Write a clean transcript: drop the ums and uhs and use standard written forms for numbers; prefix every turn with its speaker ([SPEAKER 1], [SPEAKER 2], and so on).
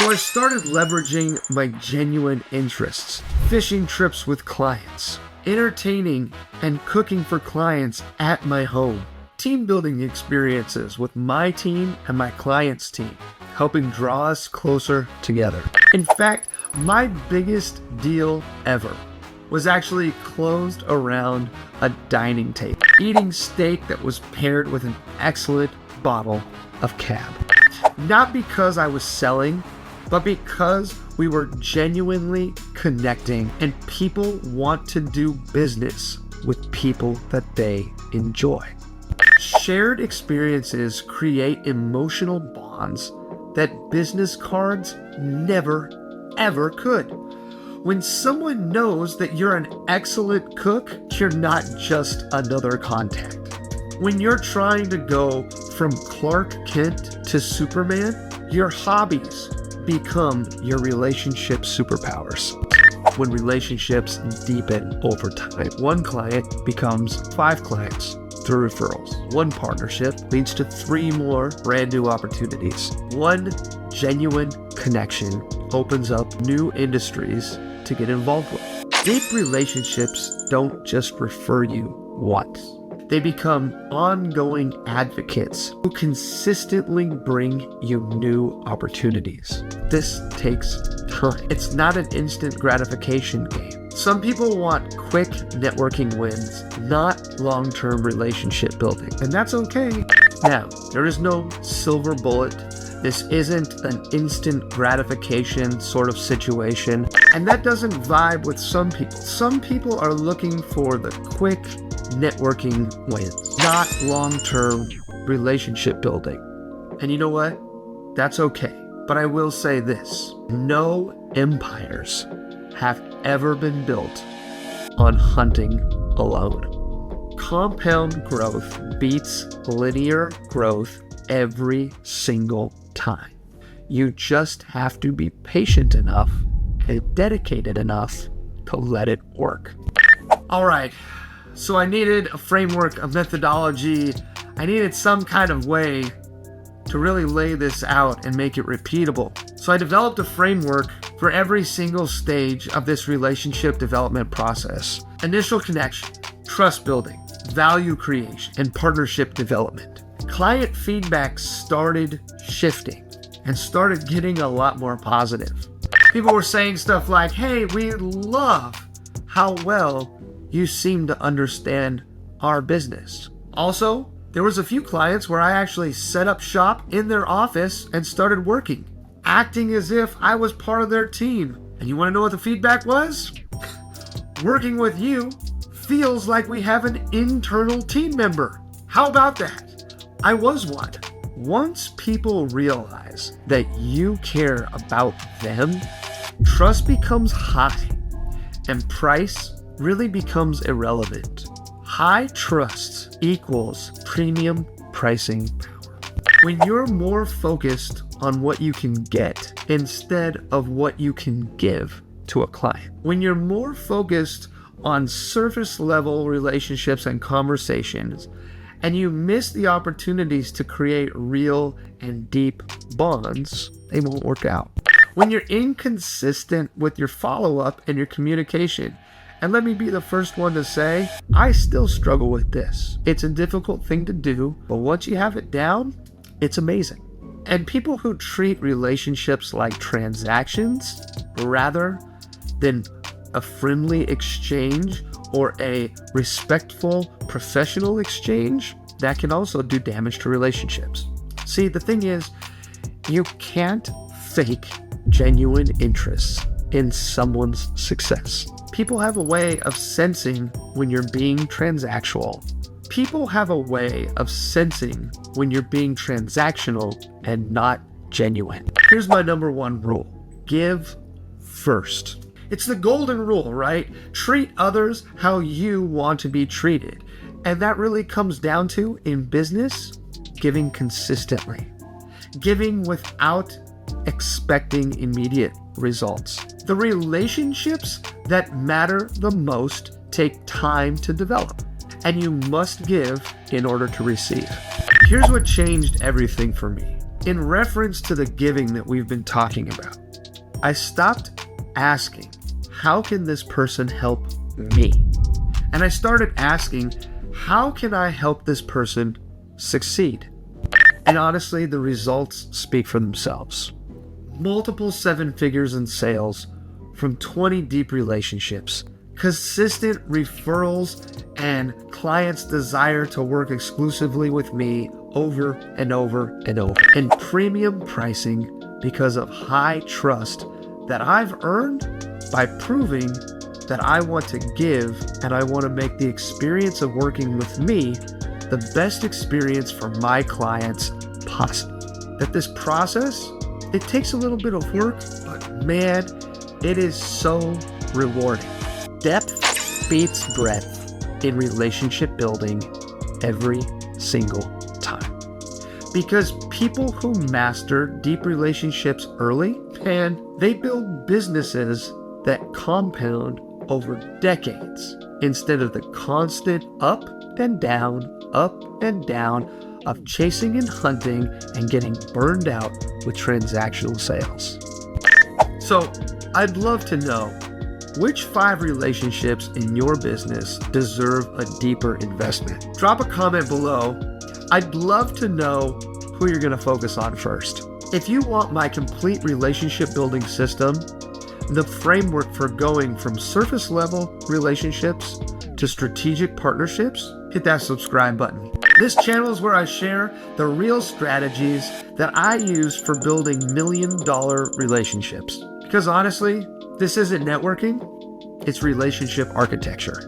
[SPEAKER 1] So I started leveraging my genuine interests, fishing trips with clients, entertaining and cooking for clients at my home, team building experiences with my team and my client's team, helping draw us closer together. In fact, my biggest deal ever was actually closed around a dining table, eating steak that was paired with an excellent bottle of cab. Not because I was selling, but because we were genuinely connecting, and people want to do business with people that they enjoy. Shared experiences create emotional bonds that business cards never, ever could. When someone knows that you're an excellent cook, you're not just another contact. When you're trying to go from Clark Kent to Superman, your hobbies become your relationship superpowers. When relationships deepen over time, one client becomes 5 clients through referrals. One partnership leads to 3 more brand new opportunities. One genuine connection opens up new industries to get involved with. Deep relationships don't just refer you once. They become ongoing advocates who consistently bring you new opportunities. This takes time. It's not an instant gratification game. Some people want quick networking wins, not long-term relationship building, and that's okay. Now, there is no silver bullet. This isn't an instant gratification sort of situation, and that doesn't vibe with some people. Some people are looking for the quick networking wins, not long-term relationship building. And you know what? That's okay. But I will say this: no empires have ever been built on hunting alone. Compound growth beats linear growth every single time. You just have to be patient enough and dedicated enough to let it work. All right. So I needed a framework, a methodology. I needed some kind of way to really lay this out and make it repeatable. So I developed a framework for every single stage of this relationship development process. Initial connection, trust building, value creation, and partnership development. Client feedback started shifting and started getting a lot more positive. People were saying stuff like, "Hey, we love how well you seem to understand our business." Also, there was a few clients where I actually set up shop in their office and started working, acting as if I was part of their team. And you want to know what the feedback was? Working with you feels like we have an internal team member. How about that? I was one. Once people realize that you care about them, trust becomes high and price really becomes irrelevant. High trust equals premium pricing power. When you're more focused on what you can get instead of what you can give to a client, when you're more focused on surface level relationships and conversations, and you miss the opportunities to create real and deep bonds, they won't work out. When you're inconsistent with your follow-up and your communication, and let me be the first one to say, I still struggle with this. It's a difficult thing to do, but once you have it down, it's amazing. And people who treat relationships like transactions rather than a friendly exchange or a respectful professional exchange, that can also do damage to relationships. See, the thing is, you can't fake genuine interests in someone's success. People have a way of sensing when you're being transactional. People have a way of sensing when you're being transactional and not genuine. Here's my number 1 rule: give first. It's the golden rule, right? Treat others how you want to be treated. And that really comes down to, in business, giving consistently. Giving without expecting immediate results. The relationships that matter the most take time to develop, and you must give in order to receive. Here's what changed everything for me. In reference to the giving that we've been talking about, I stopped asking, how can this person help me? And I started asking, how can I help this person succeed? And honestly, the results speak for themselves. Multiple 7 figures in sales from 20 deep relationships, consistent referrals, and clients' desire to work exclusively with me over and over and over. And premium pricing because of high trust that I've earned by proving that I want to give and I want to make the experience of working with me the best experience for my clients possible. That this process, it takes a little bit of work, but man, it is so rewarding. Depth beats breadth in relationship building every single time. Because people who master deep relationships early, and they build businesses that compound over decades instead of the constant up and down of chasing and hunting and getting burned out with transactional sales. So I'd love to know which 5 relationships in your business deserve a deeper investment. Drop a comment below. I'd love to know who you're going to focus on first. If you want my complete relationship building system, the framework for going from surface level relationships to strategic partnerships, hit that subscribe button. This channel is where I share the real strategies that I use for building $1 million relationships. Because honestly, this isn't networking, it's relationship architecture.